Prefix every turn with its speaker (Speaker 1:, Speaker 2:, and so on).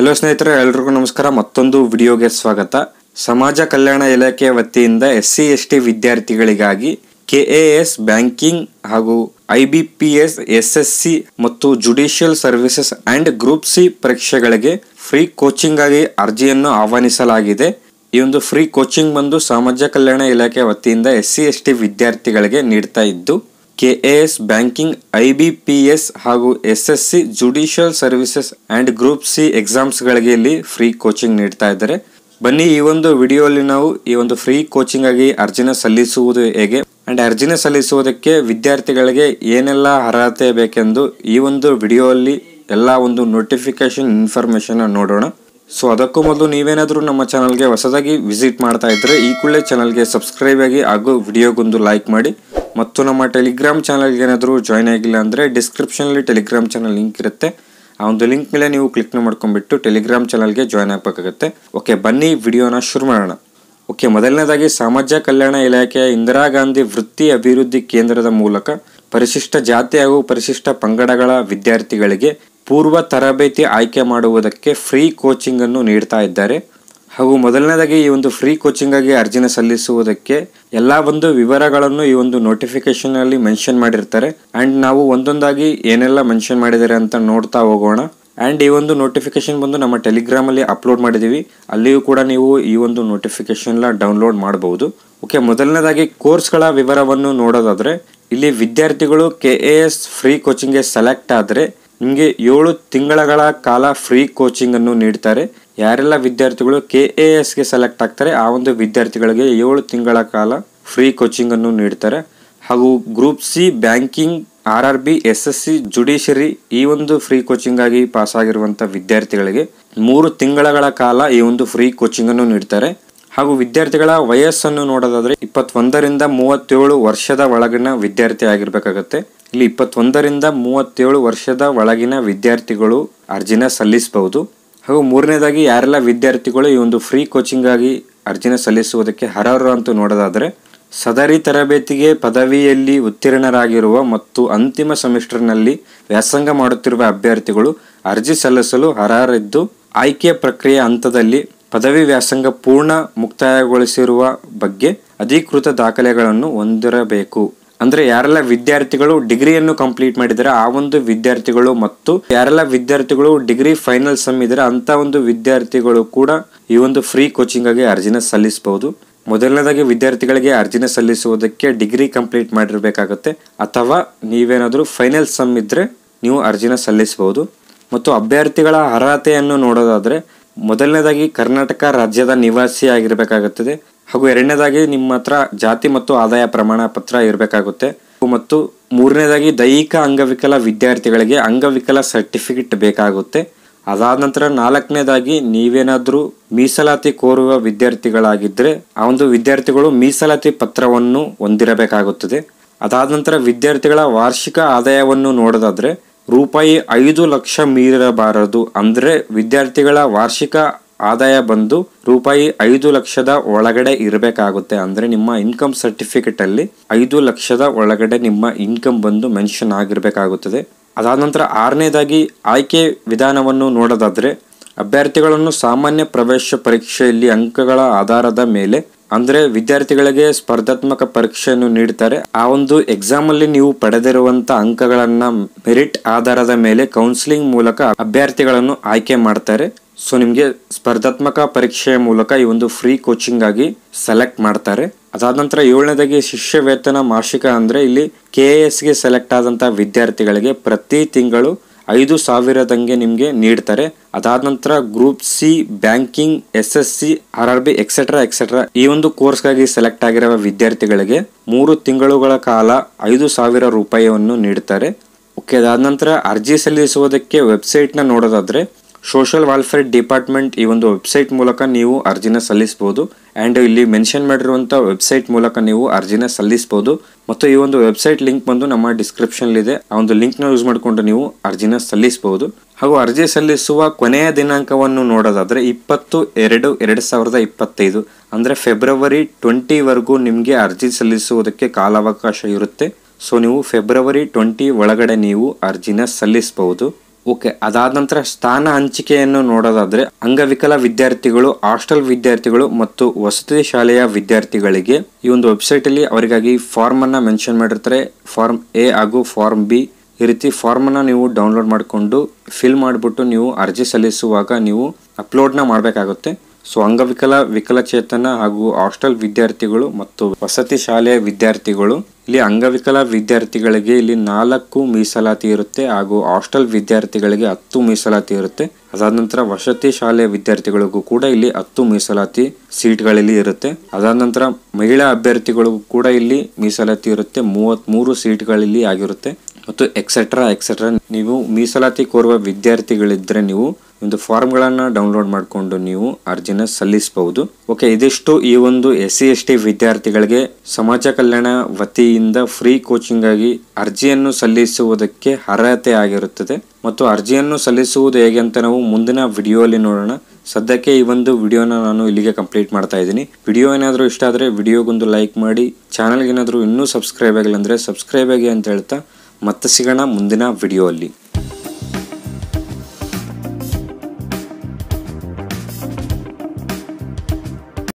Speaker 1: Hello ಸ್ನೇಹಿತರೆ, ಎಲ್ಲರಿಗೂ ನಮಸ್ಕಾರ. ಮತ್ತೊಂದು ವಿಡಿಯೋಗೆ ಸ್ವಾಗತ. ಸಮಾಜ ಕಲ್ಯಾಣ ಇಲಾಖೆ ವತಿಯಿಂದ SC ST ವಿದ್ಯಾರ್ಥಿಗಳಿಗಾಗಿ KAS ಬ್ಯಾಂಕಿಂಗ್ ಹಾಗೂ IBPS SSC ಮತ್ತು judicial services and group C ಪರೀಕ್ಷೆಗಳಿಗೆ ಫ್ರೀ ಕೋಚಿಂಗ್ ಆಗಿ ಅರ್ಜಿಯನ್ನು ಆಹ್ವಾನಿಸಲಾಗಿದೆ. ಈ ಒಂದು ಫ್ರೀ ಕೋಚಿಂಗ್ ಬಂದು ಸಮಾಜ ಕಲ್ಯಾಣ ಇಲಾಖೆ ವತಿಯಿಂದ SC ST ವಿದ್ಯಾರ್ಥಿಗಳಿಗೆ ನೀಡ್ತಾ ಇದ್ದು, KAS ಬ್ಯಾಂಕಿಂಗ್, IBPS ಹಾಗೂ SSC judicial services and group C exams ಗಳಿಗೆ ಇಲ್ಲಿ ಫ್ರೀ ಕೋಚಿಂಗ್ ನೀಡ್ತಾ ಇದ್ದಾರೆ. ಬನ್ನಿ, ಈ ಒಂದು ವಿಡಿಯೋಲಿ ನಾವು ಈ ಒಂದು ಫ್ರೀ ಕೋಚಿಂಗ್ ಆಗಿ ಅರ್ಜಿನ ಸಲ್ಲಿಸುವುದು ಹೇಗೆ ಅಂಡ್ ಅರ್ಜಿನ ಸಲ್ಲಿಸುವುದಕ್ಕೆ ವಿದ್ಯಾರ್ಥಿಗಳಿಗೆ ಏನೆಲ್ಲ ಅರ್ಹತೆ ಬೇಕೆಂದು ಈ ಒಂದು ವಿಡಿಯೋಲಿ ಎಲ್ಲ ಒಂದು ನೋಟಿಫಿಕೇಶನ್ ಇನ್ಫಾರ್ಮೇಶನ್ ನೋಡೋಣ. ಸೊ ಅದಕ್ಕೂ ಮೊದಲು ನೀವೇನಾದರೂ ನಮ್ಮ ಚಾನಲ್ಗೆ ಹೊಸದಾಗಿ ವಿಸಿಟ್ ಮಾಡ್ತಾ ಇದ್ರೆ ಈ ಕೂಡಲೇ ಚಾನಲ್ಗೆ ಸಬ್ಸ್ಕ್ರೈಬ್ ಆಗಿ ಹಾಗೂ ವಿಡಿಯೋಗೊಂದು ಲೈಕ್ ಮಾಡಿ. ಮತ್ತು ನಮ್ಮ ಟೆಲಿಗ್ರಾಮ್ ಚಾನಲ್ಗೆ ಏನಾದರೂ ಜಾಯ್ನ್ ಆಗಿಲ್ಲ ಅಂದರೆ ಡಿಸ್ಕ್ರಿಪ್ಷನಲ್ಲಿ ಟೆಲಿಗ್ರಾಮ್ ಚಾನಲ್ ಲಿಂಕ್ ಇರುತ್ತೆ. ಆ ಒಂದು ಲಿಂಕ್ ಮೇಲೆ ನೀವು ಕ್ಲಿಕ್ ಮಾಡ್ಕೊಂಡ್ಬಿಟ್ಟು ಟೆಲಿಗ್ರಾಮ್ ಚಾನಲ್ಗೆ ಜಾಯ್ನ್ ಆಗಬೇಕಾಗುತ್ತೆ. ಓಕೆ, ಬನ್ನಿ ವಿಡಿಯೋನ ಶುರು ಮಾಡೋಣ. ಓಕೆ, ಮೊದಲನೇದಾಗಿ ಸಮಾಜ ಕಲ್ಯಾಣ ಇಲಾಖೆಯ ಇಂದಿರಾ ಗಾಂಧಿ ವೃತ್ತಿ ಅಭಿವೃದ್ಧಿ ಕೇಂದ್ರದ ಮೂಲಕ ಪರಿಶಿಷ್ಟ ಜಾತಿ ಹಾಗೂ ಪರಿಶಿಷ್ಟ ಪಂಗಡಗಳ ವಿದ್ಯಾರ್ಥಿಗಳಿಗೆ ಪೂರ್ವ ತರಬೇತಿ ಆಯ್ಕೆ ಮಾಡುವುದಕ್ಕೆ ಫ್ರೀ ಕೋಚಿಂಗ್ ಅನ್ನು ನೀಡ್ತಾ ಇದ್ದಾರೆ. ಹಾಗೂ ಮೊದಲನೇದಾಗಿ ಈ ಒಂದು ಫ್ರೀ ಕೋಚಿಂಗ್ ಆಗಿ ಅರ್ಜಿನ ಸಲ್ಲಿಸುವುದಕ್ಕೆ ಎಲ್ಲ ಒಂದು ವಿವರಗಳನ್ನು ಈ ಒಂದು ನೋಟಿಫಿಕೇಶನ್ ಅಲ್ಲಿ ಮೆನ್ಷನ್ ಮಾಡಿರ್ತಾರೆ. ಅಂಡ್ ನಾವು ಒಂದೊಂದಾಗಿ ಏನೆಲ್ಲ ಮೆನ್ಷನ್ ಮಾಡಿದ್ದಾರೆ ಅಂತ ನೋಡ್ತಾ ಹೋಗೋಣ. ಅಂಡ್ ಈ ಒಂದು ನೋಟಿಫಿಕೇಶನ್ ಬಂದು ನಮ್ಮ ಟೆಲಿಗ್ರಾಮ್ ಅಲ್ಲಿ ಅಪ್ಲೋಡ್ ಮಾಡಿದೀವಿ, ಅಲ್ಲಿಯೂ ಕೂಡ ನೀವು ಈ ಒಂದು ನೋಟಿಫಿಕೇಶನ್ ಡೌನ್ಲೋಡ್ ಮಾಡಬಹುದು. ಓಕೆ, ಮೊದಲನೇದಾಗಿ ಕೋರ್ಸ್ಗಳ ವಿವರವನ್ನು ನೋಡೋದಾದ್ರೆ ಇಲ್ಲಿ ವಿದ್ಯಾರ್ಥಿಗಳು KAS ಫ್ರೀ ಕೋಚಿಂಗ್ಗೆ ಸೆಲೆಕ್ಟ್ ಆದರೆ ನಿಮಗೆ 7 ತಿಂಗಳ ಕಾಲ ಫ್ರೀ ಕೋಚಿಂಗ್ ಅನ್ನು ನೀಡ್ತಾರೆ. ಯಾರೆಲ್ಲ ವಿದ್ಯಾರ್ಥಿಗಳು KASಗೆ ಸೆಲೆಕ್ಟ್ ಆಗ್ತಾರೆ ಆ ಒಂದು ವಿದ್ಯಾರ್ಥಿಗಳಿಗೆ 7 ತಿಂಗಳ ಕಾಲ ಫ್ರೀ ಕೋಚಿಂಗ್ ಅನ್ನು ನೀಡ್ತಾರೆ. ಹಾಗೂ group C banking, RRB, SSC, judiciary ಈ ಒಂದು ಫ್ರೀ ಕೋಚಿಂಗ್ ಆಗಿ ಪಾಸ್ ಆಗಿರುವಂತ ವಿದ್ಯಾರ್ಥಿಗಳಿಗೆ 3 ತಿಂಗಳ ಕಾಲ ಈ ಒಂದು ಫ್ರೀ ಕೋಚಿಂಗ್ ಅನ್ನು ನೀಡ್ತಾರೆ. ಹಾಗೂ ವಿದ್ಯಾರ್ಥಿಗಳ ವಯಸ್ಸನ್ನು ನೋಡೋದಾದ್ರೆ 21ರಿಂದ 37 ವರ್ಷದ ಒಳಗಿನ ವಿದ್ಯಾರ್ಥಿ ಆಗಿರ್ಬೇಕಾಗತ್ತೆ. ಇಲ್ಲಿ 21ರಿಂದ 37 ವರ್ಷದ ಒಳಗಿನ ವಿದ್ಯಾರ್ಥಿಗಳು ಅರ್ಜಿನ ಸಲ್ಲಿಸಬಹುದು. ಹಾಗೂ ಮೂರನೇದಾಗಿ ಯಾರೆಲ್ಲ ವಿದ್ಯಾರ್ಥಿಗಳು ಈ ಒಂದು ಫ್ರೀ ಕೋಚಿಂಗ್ ಆಗಿ ಅರ್ಜಿನ ಸಲ್ಲಿಸುವುದಕ್ಕೆ ಅರ್ಹರು ಅಂತ ನೋಡೋದಾದ್ರೆ ಸದರಿ ತರಬೇತಿಗೆ ಪದವಿಯಲ್ಲಿ ಉತ್ತೀರ್ಣರಾಗಿರುವ ಮತ್ತು ಅಂತಿಮ ಸೆಮಿಸ್ಟರ್ನಲ್ಲಿ ವ್ಯಾಸಂಗ ಮಾಡುತ್ತಿರುವ ಅಭ್ಯರ್ಥಿಗಳು ಅರ್ಜಿ ಸಲ್ಲಿಸಲು ಅರ್ಹರಿದ್ದು, ಆಯ್ಕೆ ಪ್ರಕ್ರಿಯೆ ಹಂತದಲ್ಲಿ ಪದವಿ ವ್ಯಾಸಂಗ ಪೂರ್ಣ ಮುಕ್ತಾಯಗೊಳಿಸಿರುವ ಬಗ್ಗೆ ಅಧಿಕೃತ ದಾಖಲೆಗಳನ್ನು ಹೊಂದಿರಬೇಕು. ಅಂದ್ರೆ ಯಾರೆಲ್ಲ ವಿದ್ಯಾರ್ಥಿಗಳು ಡಿಗ್ರಿಯನ್ನು ಕಂಪ್ಲೀಟ್ ಮಾಡಿದರೆ ಆ ಒಂದು ವಿದ್ಯಾರ್ಥಿಗಳು ಮತ್ತು ಯಾರೆಲ್ಲ ವಿದ್ಯಾರ್ಥಿಗಳು ಡಿಗ್ರಿ ಫೈನಲ್ ಸೆಮ್ ಇದ್ರೆ ಅಂತ ಒಂದು ವಿದ್ಯಾರ್ಥಿಗಳು ಕೂಡ ಈ ಒಂದು ಫ್ರೀ ಕೋಚಿಂಗ್ ಆಗಿ ಅರ್ಜಿನ ಸಲ್ಲಿಸಬಹುದು. ಮೊದಲನೇದಾಗಿ ವಿದ್ಯಾರ್ಥಿಗಳಿಗೆ ಅರ್ಜಿನ ಸಲ್ಲಿಸುವುದಕ್ಕೆ ಡಿಗ್ರಿ ಕಂಪ್ಲೀಟ್ ಮಾಡಿರ್ಬೇಕಾಗತ್ತೆ, ಅಥವಾ ನೀವೇನಾದ್ರೂ ಫೈನಲ್ ಸೆಮ್ ಇದ್ರೆ ನೀವು ಅರ್ಜಿನ ಸಲ್ಲಿಸಬಹುದು. ಮತ್ತು ಅಭ್ಯರ್ಥಿಗಳ ಅರ್ಹತೆಯನ್ನು ನೋಡೋದಾದ್ರೆ ಮೊದಲನೇದಾಗಿ ಕರ್ನಾಟಕ ರಾಜ್ಯದ ನಿವಾಸಿ ಆಗಿರ್ಬೇಕಾಗುತ್ತದೆ. ಹಾಗೂ ಎರಡನೇದಾಗಿ ನಿಮ್ಮ ಹತ್ರ ಜಾತಿ ಮತ್ತು ಆದಾಯ ಪ್ರಮಾಣ ಪತ್ರ ಇರಬೇಕಾಗುತ್ತೆ. ಮತ್ತು ಮೂರನೇದಾಗಿ ದೈಹಿಕ ಅಂಗವಿಕಲ ವಿದ್ಯಾರ್ಥಿಗಳಿಗೆ ಅಂಗವಿಕಲ ಸರ್ಟಿಫಿಕೇಟ್ ಬೇಕಾಗುತ್ತೆ. ಅದಾದ ನಂತರ ನಾಲ್ಕನೇದಾಗಿ ನೀವೇನಾದ್ರೂ ಮೀಸಲಾತಿ ಕೋರುವ ವಿದ್ಯಾರ್ಥಿಗಳಾಗಿದ್ರೆ ಆ ಒಂದು ವಿದ್ಯಾರ್ಥಿಗಳು ಮೀಸಲಾತಿ ಪತ್ರವನ್ನು ಹೊಂದಿರಬೇಕಾಗುತ್ತದೆ. ಅದಾದ ನಂತರ ವಿದ್ಯಾರ್ಥಿಗಳ ವಾರ್ಷಿಕ ಆದಾಯವನ್ನು ನೋಡೋದಾದ್ರೆ ರೂಪಾಯಿ 5 ಲಕ್ಷ ಮೀರಬಾರದು. ಅಂದ್ರೆ ವಿದ್ಯಾರ್ಥಿಗಳ ವಾರ್ಷಿಕ ಆದಾಯ ಬಂದು ರೂಪಾಯಿ 5 ಲಕ್ಷದ ಒಳಗಡೆ ಇರಬೇಕಾಗುತ್ತೆ. ಅಂದ್ರೆ ನಿಮ್ಮ ಇನ್ಕಮ್ ಸರ್ಟಿಫಿಕೇಟ್ ಅಲ್ಲಿ 5 ಲಕ್ಷದ ಒಳಗಡೆ ನಿಮ್ಮ ಇನ್ಕಮ್ ಬಂದು ಮೆನ್ಷನ್ ಆಗಿರ್ಬೇಕಾಗುತ್ತದೆ. ಅದಾದ ನಂತರ ಆರನೇದಾಗಿ ಆಯ್ಕೆ ವಿಧಾನವನ್ನು ನೋಡೋದಾದ್ರೆ ಅಭ್ಯರ್ಥಿಗಳನ್ನು ಸಾಮಾನ್ಯ ಪ್ರವೇಶ ಪರೀಕ್ಷೆಯಲ್ಲಿ ಅಂಕಗಳ ಆಧಾರದ ಮೇಲೆ, ಅಂದ್ರೆ ವಿದ್ಯಾರ್ಥಿಗಳಿಗೆ ಸ್ಪರ್ಧಾತ್ಮಕ ಪರೀಕ್ಷೆಯನ್ನು ನೀಡ್ತಾರೆ. ಆ ಒಂದು ಎಕ್ಸಾಮ್ ಅಲ್ಲಿ ನೀವು ಪಡೆದಿರುವಂತ ಅಂಕಗಳನ್ನ ಮೆರಿಟ್ ಆಧಾರದ ಮೇಲೆ ಕೌನ್ಸಿಲಿಂಗ್ ಮೂಲಕ ಅಭ್ಯರ್ಥಿಗಳನ್ನು ಆಯ್ಕೆ ಮಾಡ್ತಾರೆ. ಸೊ ನಿಮ್ಗೆ ಸ್ಪರ್ಧಾತ್ಮಕ ಪರೀಕ್ಷೆಯ ಮೂಲಕ ಈ ಒಂದು ಫ್ರೀ ಕೋಚಿಂಗ್ ಆಗಿ ಸೆಲೆಕ್ಟ್ ಮಾಡ್ತಾರೆ. ಅದಾದ ನಂತರ 7ನೇದಾಗಿ ಶಿಷ್ಯ ವೇತನ ಮಾಸಿಕ, ಅಂದ್ರೆ ಇಲ್ಲಿ KASಗೆ ಸೆಲೆಕ್ಟ್ ಆದಂತ ವಿದ್ಯಾರ್ಥಿಗಳಿಗೆ ಪ್ರತಿ ತಿಂಗಳು 5,000 ನಿಮ್ಗೆ ನೀಡ್ತಾರೆ. ಅದಾದ ನಂತರ group C banking, SSC, RRB etcetera ಈ ಒಂದು ಕೋರ್ಸ್ಗಾಗಿ ಸೆಲೆಕ್ಟ್ ಆಗಿರುವ ವಿದ್ಯಾರ್ಥಿಗಳಿಗೆ 3 ತಿಂಗಳುಗಳ ಕಾಲ 5,000 ರೂಪಾಯಿಯನ್ನು ನೀಡ್ತಾರೆ. ಓಕೆ, ಅದಾದ ನಂತರ ಅರ್ಜಿ ಸಲ್ಲಿಸುವುದಕ್ಕೆ ವೆಬ್ಸೈಟ್ ನ ನೋಡೋದಾದ್ರೆ ಸೋಷಿಯಲ್ ವೆಲ್ಫೇರ್ ಡಿಪಾರ್ಟ್ಮೆಂಟ್ ಈ ಒಂದು ವೆಬ್ಸೈಟ್ ಮೂಲಕ ನೀವು ಅರ್ಜಿನ ಸಲ್ಲಿಸಬಹುದು. ಅಂಡ್ ಇಲ್ಲಿ ಮೆನ್ಷನ್ ಮಾಡಿರುವಂತ ವೆಬ್ಸೈಟ್ ಮೂಲಕ ನೀವು ಅರ್ಜಿನ ಸಲ್ಲಿಸಬಹುದು. ಮತ್ತು ಈ ಒಂದು ವೆಬ್ಸೈಟ್ ಲಿಂಕ್ ಬಂದು ನಮ್ಮ ಡಿಸ್ಕ್ರಿಪ್ಷನ್ ಇದೆ, ಆ ಒಂದು ಲಿಂಕ್ ನ ಯೂಸ್ ಮಾಡಿಕೊಂಡು ನೀವು ಅರ್ಜಿನ ಸಲ್ಲಿಸಬಹುದು. ಹಾಗೂ ಅರ್ಜಿ ಸಲ್ಲಿಸುವ ಕೊನೆಯ ದಿನಾಂಕವನ್ನು ನೋಡೋದಾದ್ರೆ 20/2/2025 ಅಂದ್ರೆ ಫೆಬ್ರವರಿ 20 ವರೆಗೂ ನಿಮ್ಗೆ ಅರ್ಜಿ ಸಲ್ಲಿಸುವುದಕ್ಕೆ ಕಾಲಾವಕಾಶ ಇರುತ್ತೆ. ಸೊ ನೀವು ಫೆಬ್ರವರಿ 20 ಒಳಗಡೆ ನೀವು ಅರ್ಜಿನ ಸಲ್ಲಿಸಬಹುದು. ಓಕೆ, ಅದಾದ ನಂತರ ಸ್ಥಾನ ಹಂಚಿಕೆಯನ್ನು ನೋಡೋದಾದ್ರೆ ಅಂಗವಿಕಲ ವಿದ್ಯಾರ್ಥಿಗಳು, ಹಾಸ್ಟೆಲ್ ವಿದ್ಯಾರ್ಥಿಗಳು ಮತ್ತು ವಸತಿ ಶಾಲೆಯ ವಿದ್ಯಾರ್ಥಿಗಳಿಗೆ ಈ ಒಂದು ವೆಬ್ಸೈಟ್ ಅಲ್ಲಿ ಅವರಿಗಾಗಿ ಫಾರ್ಮ್ ಅನ್ನ ಮೆನ್ಷನ್ ಮಾಡಿರ್ತಾರೆ. ಫಾರ್ಮ್ ಎ ಹಾಗೂ ಫಾರ್ಮ್ ಬಿ. ಈ ರೀತಿ ಫಾರ್ಮ್ ಅನ್ನ ನೀವು ಡೌನ್ಲೋಡ್ ಮಾಡಿಕೊಂಡು ಫಿಲ್ ಮಾಡಿಬಿಟ್ಟು ನೀವು ಅರ್ಜಿ ಸಲ್ಲಿಸುವಾಗ ನೀವು ಅಪ್ಲೋಡ್ನ ಮಾಡಬೇಕಾಗುತ್ತೆ. ಸೊ ಅಂಗವಿಕಲ, ವಿಕಲಚೇತನ ಹಾಗೂ ಹಾಸ್ಟೆಲ್ ವಿದ್ಯಾರ್ಥಿಗಳು ಮತ್ತು ವಸತಿ ಶಾಲೆಯ ವಿದ್ಯಾರ್ಥಿಗಳು, ಇಲ್ಲಿ ಅಂಗವಿಕಲ ವಿದ್ಯಾರ್ಥಿಗಳಿಗೆ ಇಲ್ಲಿ 4 ಮೀಸಲಾತಿ ಇರುತ್ತೆ ಹಾಗೂ ಹಾಸ್ಟೆಲ್ ವಿದ್ಯಾರ್ಥಿಗಳಿಗೆ 10 ಮೀಸಲಾತಿ ಇರುತ್ತೆ. ಅದಾದ ನಂತರ ವಸತಿ ಶಾಲೆಯ ವಿದ್ಯಾರ್ಥಿಗಳಿಗೂ ಕೂಡ ಇಲ್ಲಿ 10 ಮೀಸಲಾತಿ ಸೀಟ್ಗಳಲ್ಲಿ ಇರುತ್ತೆ. ಅದಾದ ನಂತರ ಮಹಿಳಾ ಅಭ್ಯರ್ಥಿಗಳಿಗೂ ಕೂಡ ಇಲ್ಲಿ ಮೀಸಲಾತಿ ಇರುತ್ತೆ, 33 ಸೀಟ್ಗಳಲ್ಲಿ ಆಗಿರುತ್ತೆ ಮತ್ತು ಎಕ್ಸೆಟ್ರಾ. ನೀವು ಮೀಸಲಾತಿ ಕೋರುವ ವಿದ್ಯಾರ್ಥಿಗಳಿದ್ರೆ ನೀವು ಒಂದು ಫಾರ್ಮ್ ಗಳನ್ನ ಡೌನ್ಲೋಡ್ ಮಾಡಿಕೊಂಡು ನೀವು ಅರ್ಜಿನ ಸಲ್ಲಿಸಬಹುದು. ಓಕೆ, ಇದಿಷ್ಟು ಈ ಒಂದು SC/ST ವಿದ್ಯಾರ್ಥಿಗಳಿಗೆ ಸಮಾಜ ಕಲ್ಯಾಣ ವತಿಯಿಂದ ಫ್ರೀ ಕೋಚಿಂಗ್ ಆಗಿ ಅರ್ಜಿಯನ್ನು ಸಲ್ಲಿಸುವುದಕ್ಕೆ ಅರ್ಹತೆ ಆಗಿರುತ್ತದೆ. ಮತ್ತು ಅರ್ಜಿಯನ್ನು ಸಲ್ಲಿಸುವುದು ಹೇಗೆ ಅಂತ ನಾವು ಮುಂದಿನ ವಿಡಿಯೋ ಅಲ್ಲಿ ನೋಡೋಣ. ಸದ್ಯಕ್ಕೆ ಈ ಒಂದು ವಿಡಿಯೋನ ನಾನು ಇಲ್ಲಿಗೆ ಕಂಪ್ಲೀಟ್ ಮಾಡ್ತಾ ಇದ್ದೀನಿ. ವಿಡಿಯೋ ಏನಾದರೂ ಇಷ್ಟ ಆದರೆ ವಿಡಿಯೋಗೊಂದು ಲೈಕ್ ಮಾಡಿ, ಚಾನಲ್ಗೆ ಏನಾದರೂ ಇನ್ನೂ ಸಬ್ಸ್ಕ್ರೈಬ್ ಆಗಿಲ್ಲ ಅಂದರೆ ಸಬ್ಸ್ಕ್ರೈಬ್ ಆಗಿ ಅಂತ ಹೇಳ್ತಾ ಮತ್ತೆ ಸಿಗೋಣ ಮುಂದಿನ ವಿಡಿಯೋ ಅಲ್ಲಿ.